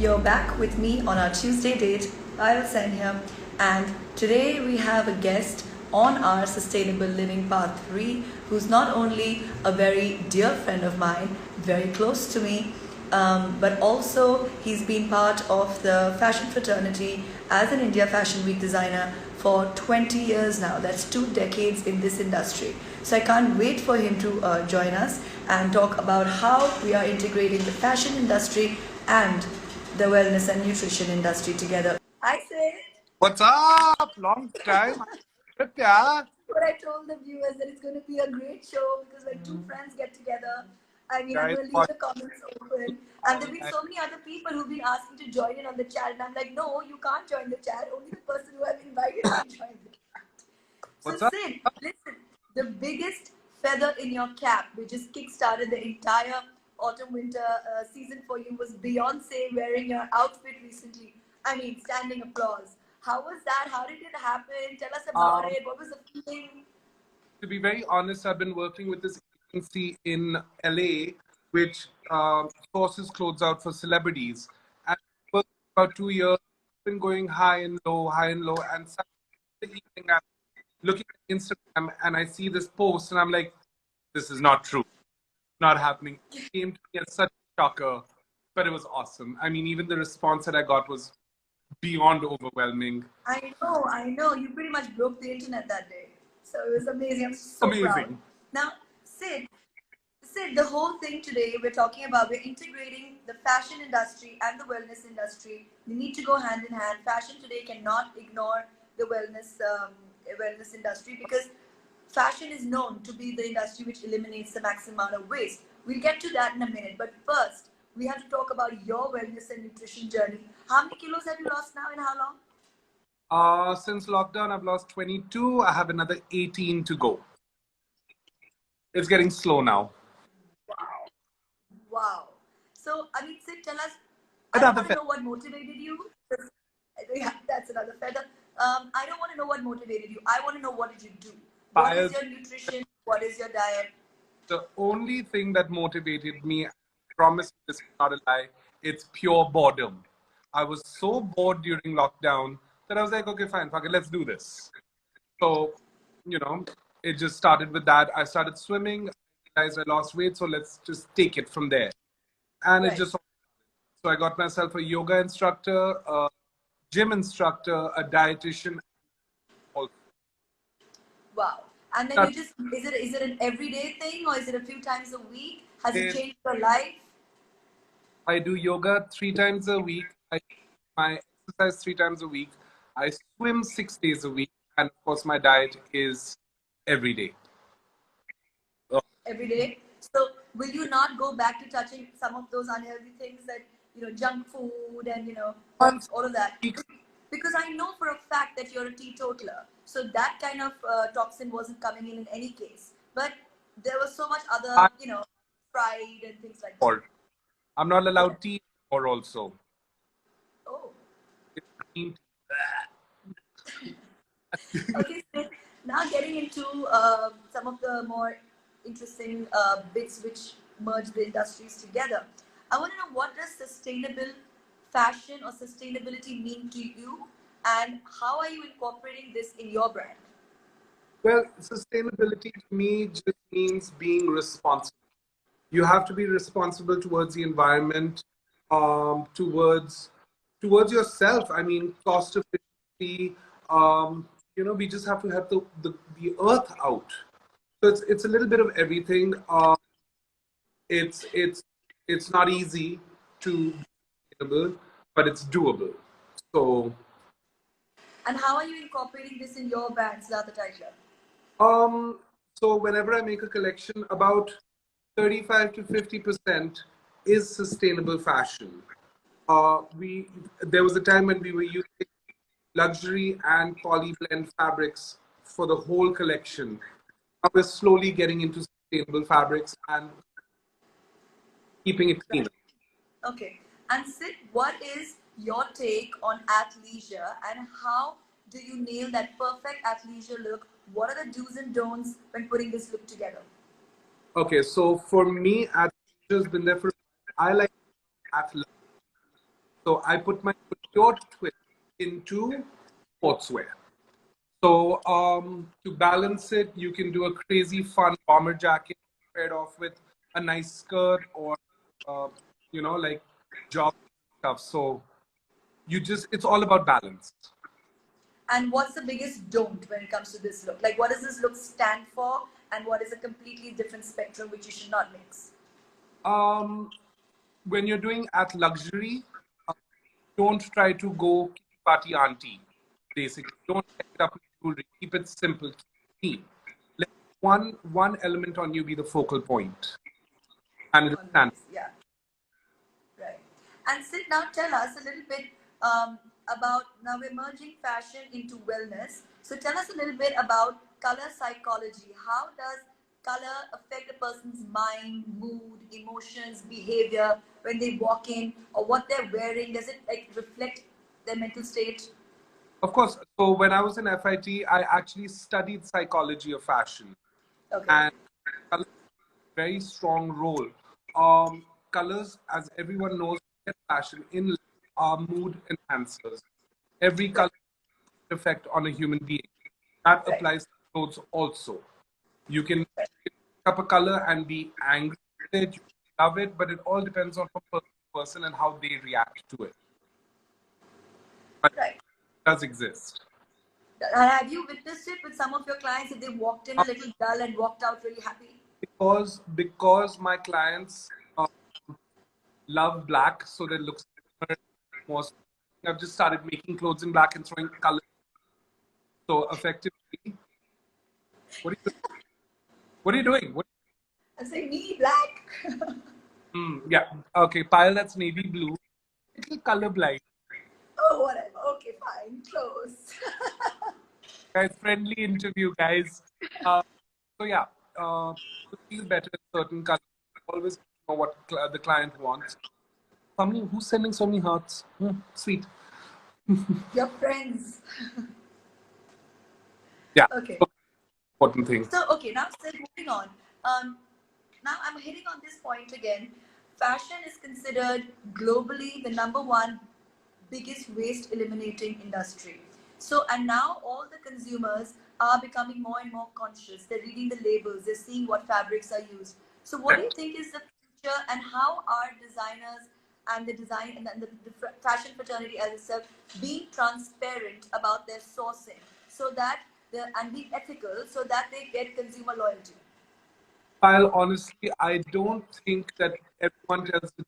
You're back with me on our Tuesday date. I'll send here, and today we have a guest on our Sustainable Living Path 3 who's not only a very dear friend of mine, very close to me, but also he's been part of the fashion fraternity as an India Fashion Week designer for 20 years now. That's 2 decades in this industry. So I can't wait for him to join us and talk about how we are integrating the fashion industry and the wellness and nutrition industry together. I said What's up? Long time. Yeah. what I told the viewers, that it's going to be a great show because when two friends get together, I mean, I'm Guys, going to leave the comments open. And there have been so many other people who've been asking to join in on the chat. And I'm like, no, you can't join the chat. Only the person who I've invited can join the chat. So, what's up? Sid, listen, the biggest feather in your cap, which just kick-started the entire autumn-winter season for you, was Beyonce wearing your outfit recently. I mean, standing applause. How was that? How did it happen? Tell us about Um, it. What was the feeling? to be very honest, I've been working with this agency in LA, which sources clothes out for celebrities. And for about 2 years, it's been going high and low. And suddenly the evening, I'm looking at Instagram and I see this post, and I'm like, this is not true. Not happening. It came to me as such a shocker, but it was awesome. I mean, even the response that I got was beyond overwhelming. I know. You pretty much broke the internet that day. So it was amazing. I'm so proud. Amazing. Now, Sid, the whole thing today we're talking about, we're integrating the fashion industry and the wellness industry. They need to go hand in hand. Fashion today cannot ignore the wellness industry because fashion is known to be the industry which eliminates the maximum amount of waste. We'll get to that in a minute. But first, we have to talk about your wellness and nutrition journey. How many kilos have you lost now and how long? Since lockdown, I've lost 22. I have another 18 to go. It's getting slow now. Wow. So, I mean, Sid, tell us, I don't Another want to fair. know what motivated you. Yeah, that's another feather. I don't want to know what motivated you. I want to know what did you do? What is your nutrition? What is your diet? The only thing that motivated me, I promise this is not a lie, it's pure boredom. I was so bored during lockdown that I was like, okay, fine, fuck it, let's do this. So, you know, it just started with that. I started swimming, I realized I lost weight, so let's just take it from there. And it Right. just, so I got myself a yoga instructor, a gym instructor, a dietitian. Also. Wow. And then you just, is it an everyday thing or is it a few times a week? Has it changed your life? I do yoga 3 times a week. I do my exercise 3 times a week. I swim 6 days a week. And of course, my diet is every day. Every day. So will you not go back to touching some of those unhealthy things that, junk food and, Once all of that? a week, Because I know for a fact that you're a teetotaler. So that kind of toxin wasn't coming in any case. But there was so much other, I'm fried and things like that. bored. I'm not allowed tea or also. Oh. It's green Okay, so now getting into some of the more interesting bits which merge the industries together. I want to know, what does sustainable fashion or sustainability mean to you, and how are you incorporating this in your brand? Well, sustainability to me just means being responsible. You have to be responsible towards the environment, towards yourself. I mean, cost efficiency. We just have to help the earth out. So it's a little bit of everything. It's it's it's not easy to be sustainable, but it's doable. So And how are you incorporating this in your brand, Siddhartha Tiger? um, so whenever I make a collection, about 35 to 50% is sustainable fashion. We There was a time when we were using luxury and poly blend fabrics for the whole collection. Now we're slowly getting into sustainable fabrics and keeping it cleaner. Okay. And Sid, what is your take on athleisure and how do you nail that perfect athleisure look? What are the do's and don'ts when putting this look together? Okay, so for me, athleisure has been there for. I like athleisure. So I put my couture twist into sportswear. So to balance it, you can do a crazy fun bomber jacket paired off with a nice skirt or uh, like job stuff. So it's all about balance. And what's the biggest don't when it comes to this look? Like, what does this look stand for, and what is a completely different spectrum which you should not mix? Um, when you're doing at luxury, uh, don't try to go party auntie. Basically, don't set it up with jewelry. Keep it simple. Keep it neat. Let one element on you be the focal point, and it'll stand. Yeah. Right. And Sid, now tell us a little bit about now we're merging fashion into wellness. So tell us a little bit about color psychology. How does color affect a person's mind, mood, emotions, behavior when they walk in, or what they're wearing? Does it like reflect their mental state? Of course. So when I was in FIT, I actually studied psychology of fashion, Okay. and colors play a very strong role. Colors, as everyone knows, in fashion in are mood enhancers. Every color has an effect on a human being. That Right. applies to clothes also. You can pick up a color and be angry with it, you love it, but it all depends on from person to person and how they react to it. But Right. it does exist. Have you witnessed it with some of your clients if they walked in a little dull and walked out really happy? Because my clients love black, so that looks more. I've just started making clothes in black and throwing color. So effectively, what are you doing? What are you doing? I say, me, black. Yeah. Okay. Pile, that's navy blue. Little colorblind. Oh, whatever. Okay, fine. Close. Guys, friendly interview, guys. So yeah, to feel better in certain colors, always know what the client wants. Who's sending so many hearts? Sweet. Your friends. Yeah. Okay. Important thing. So, okay, now still moving on. Now I'm hitting on this point again. Fashion is considered globally the #1 biggest waste eliminating industry. So, and now all the consumers are becoming more and more conscious. They're reading the labels, they're seeing what fabrics are used. So, what do you think is the future, and how are designers and the design and the fashion fraternity as itself being transparent about their sourcing so that and being ethical so that they get consumer loyalty? While honestly, I don't think that everyone tells it.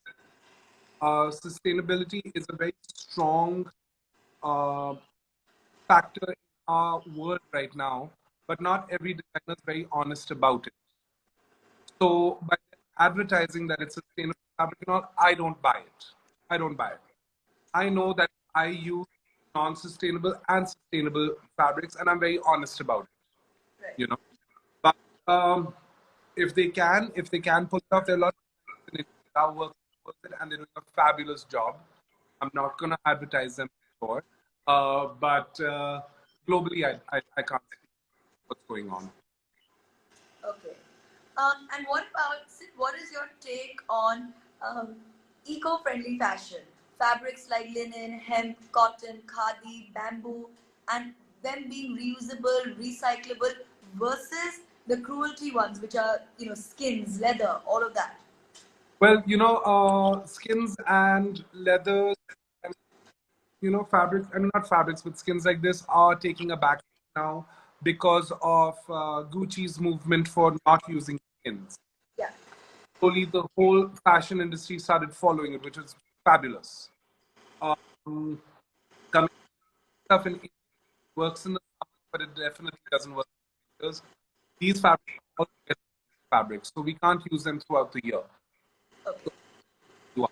Sustainability is a very strong uh, factor in our world right now, but not every designer is very honest about it. So by advertising that it's sustainable fabric and all, I don't buy it. I don't buy it. I know that I use non-sustainable and sustainable fabrics, and I'm very honest about it. Right. You know, but if they can pull it off, there are a lot of designers are working with it, and they're doing a fabulous job. I'm not going to advertise them for, but globally, I can't see what's going on. Okay. And what about, Sid, what is your take on eco-friendly fashion? Fabrics like linen, hemp, cotton, khadi, bamboo, and them being reusable, recyclable versus the cruelty ones, which are, skins, leather, all of that. Well, skins and leathers, fabrics, I mean, not fabrics, but skins like this are taking a back now because of Gucci's movement for not using skins. Yeah. Slowly, the whole fashion industry started following it, which is fabulous. Coming stuff in works in the summer, but it definitely doesn't work because these fabrics are all fabrics, so we can't use them throughout the year. Okay. So,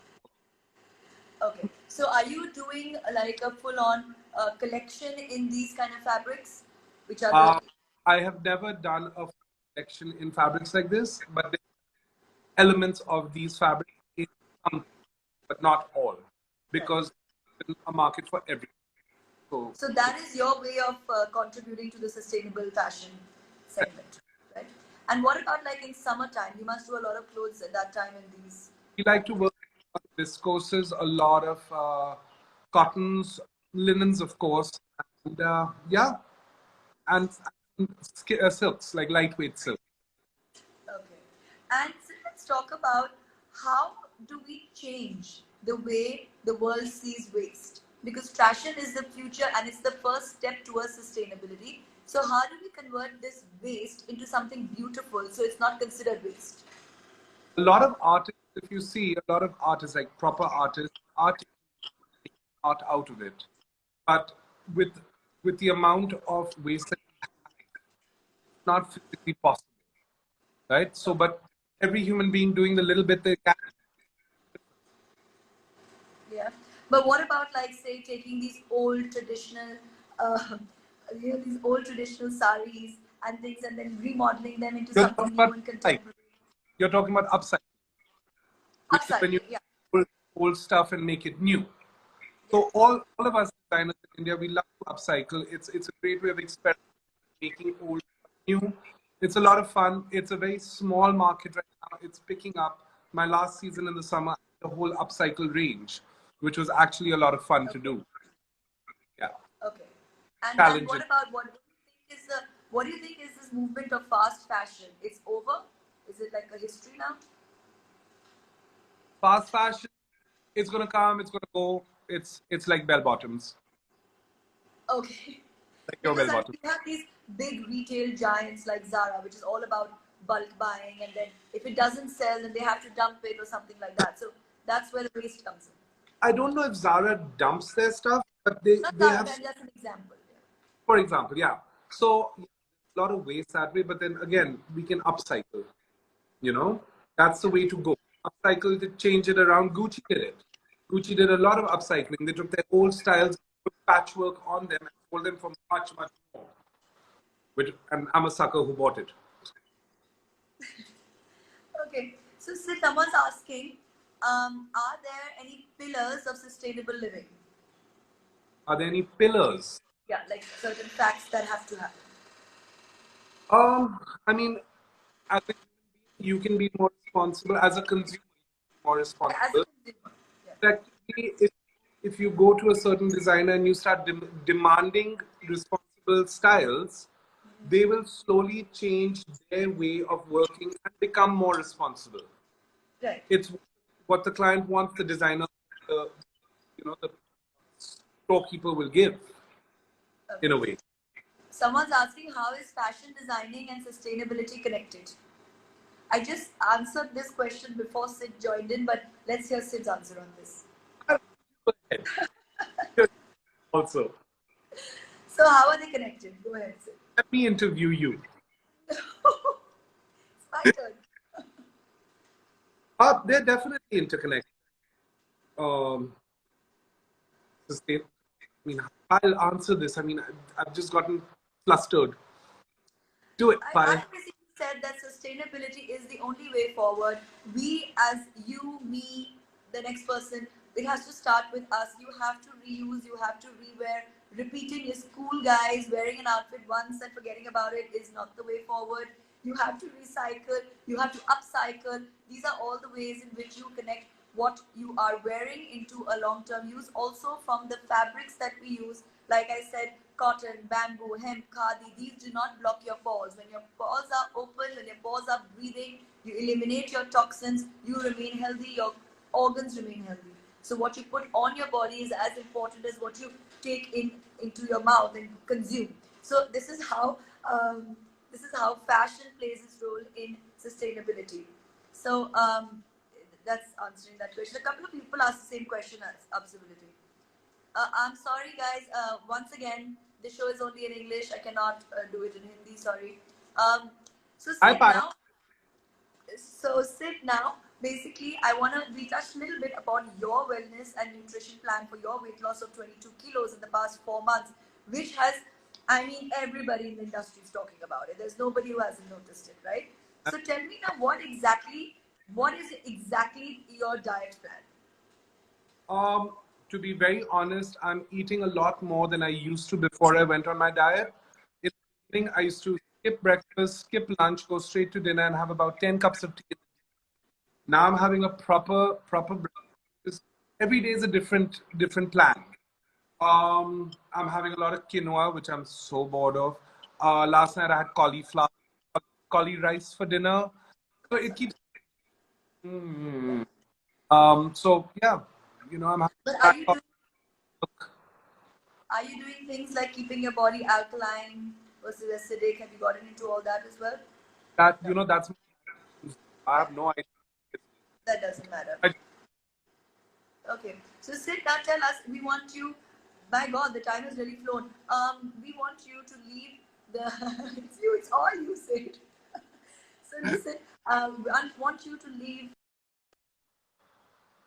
Okay. So are you doing like a full-on collection in these kind of fabrics, which are the I have never done a collection in fabrics like this, but there are elements of these fabrics in some, but not all, because there's a market for everything. So that is your way of contributing to the sustainable fashion segment, right? And what about like in summertime? You must do a lot of clothes at that time in these. We like to work on viscoses, a lot of cottons, linens, of course, and yeah, and silks, like lightweight silk. Okay. And so let's talk about how do we change the way the world sees waste? Because fashion is the future and it's the first step towards sustainability. So how do we convert this waste into something beautiful so it's not considered waste? A lot of artists, if you see, a lot of artists, like proper artists, are taking art out of it. But with with the amount of waste that we have, it's not physically possible, right? So, but every human being doing the little bit they can. Yeah. But what about like say taking these old traditional, uh, these old traditional saris and things and then remodeling them into You're something talking new about and upcycling. contemporary? You're talking about upcycling, which is when you Upcycling, yeah. pull old stuff and make it new. Yes. So all of us designers in India, we love to upcycle. It's a great way of experimenting, making old stuff new. It's a lot of fun. It's a very small market right now. It's picking up. My last season in the summer, the whole upcycle range, which was actually a lot of fun to Okay. do. Yeah, Okay. And challenging. what about what do you think is this movement of fast fashion? It's over? Is it like a history now? Fast fashion, it's gonna come. It's gonna go. It's like bell bottoms, Okay. like your Because bell I mean, bottom. we have these big retail giants like Zara, which is all about bulk buying, and then if it doesn't sell, then they have to dump it or something like that. So that's where the waste comes in. I don't know if Zara dumps their stuff, but they Not they Zara, have, that's an example. Yeah. for example, yeah. So a lot of waste that way, but then again, we can upcycle. You know, that's the way to go. Upcycle to change it around. Gucci did it. Gucci did a lot of upcycling. They took their old styles, put patchwork on them, and sold them for much, much more. Which, and I'm a sucker who bought it. Okay. So, Sid, someone's asking, are there any pillars of sustainable living? Are there any pillars? Yeah, like certain facts that have to happen. I mean, as a human being, you can be more responsible. As a consumer, more Yeah, as a responsible. consumer. Yeah. Technically, if you go to a certain designer and you start demanding responsible styles, they will slowly change their way of working and become more responsible. Right. It's what the client wants, the designer, the, the storekeeper will give Okay. in a way. Someone's asking, how is fashion designing and sustainability connected? I just answered this question before Sid joined in, but let's hear Sid's answer on this. Go ahead. Also, So, how are they connected? Go ahead, Sid. let me interview you. It's my turn. They're definitely interconnected. Um, sustain. I mean, I'll answer this. I mean, I've just gotten flustered. Do it. I Bye. basically said that sustainability is the only way forward. We, as you, me, the next person, it has to start with us. You have to reuse, you have to rewear. Repeating is cool, guys. Wearing an outfit once and forgetting about it is not the way forward. You have to recycle, you have to upcycle. These are all the ways in which you connect what you are wearing into a long-term use. Also from the fabrics that we use, like I said, cotton, bamboo, hemp, khadi, these do not block your pores. When your pores are open, when your pores are breathing, you eliminate your toxins, you remain healthy, your organs remain healthy. So what you put on your body is as important as what you take into your mouth and consume. So this is how fashion plays its role in sustainability. So that's answering that question. A couple of people asked the same question as observability. I'm sorry, guys. Once again, the show is only in English. I cannot do it in Hindi. Sorry. Um, so Bye Sid bye. now. So Sid now. Basically, I want to we touched a little bit upon your wellness and nutrition plan for your weight loss of 22 kilos in the past 4 months, which has, I mean, everybody in the industry is talking about it. There's nobody who hasn't noticed it, right? So tell me now, what is exactly your diet plan? To be very honest, I'm eating a lot more than I used to before I went on my diet. In the evening, I used to skip breakfast, skip lunch, go straight to dinner, and have about 10 cups of tea. Now I'm having a proper breakfast, every day is a different plan. I'm having a lot of quinoa, which I'm so bored of. Last night I had cauliflower, cauli rice for dinner. So it keeps. Mm. So yeah, I'm having But that. are you doing things like keeping your body alkaline versus acidic? Have you gotten into all that as well? That's. I have no idea. That doesn't matter. I, Okay. So Sid, now tell us. We want you. My God, the time has really flown. We want you to leave the. It's you. It's all you, Sid. So listen. I want you to leave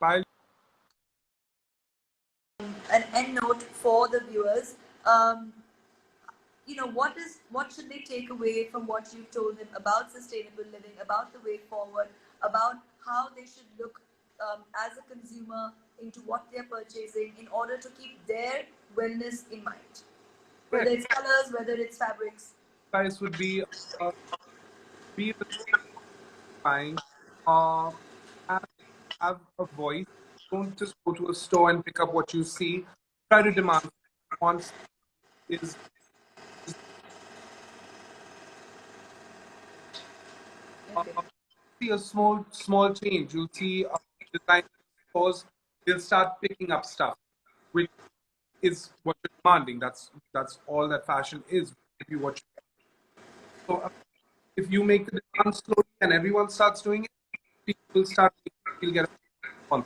I, an end note for the viewers. What should they take away from what you've told them about sustainable living, about the way forward, about how they should look as a consumer into what they're purchasing in order to keep their wellness in mind, whether it's colors, whether it's fabrics. advice would be buying, have, have a voice. Don't just go to a store and pick up what you see. Try to demand. Wants is Okay. see a small change. You'll see design stores. They'll start picking up stuff, which is what you're demanding. That's all that fashion is. If you watch, so if you make the demand slowly and everyone starts doing it, people will start. You'll get a response.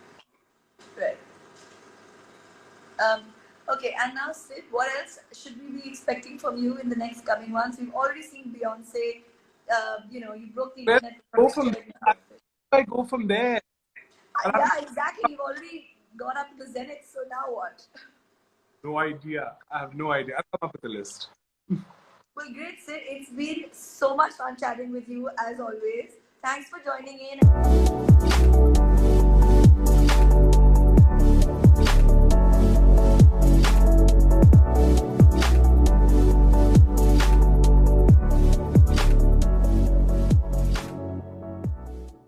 Right. Okay, and now Sid, what else should we be expecting from you in the next coming months? We've already seen Beyonce. You broke the Where internet. go from there? I go from there. Yeah, exactly. You've already gone up to the zenith. So now what? No idea. I have no idea. I'll come up with a list. Well, great, Sid. It's been so much fun chatting with you as always. Thanks for joining in.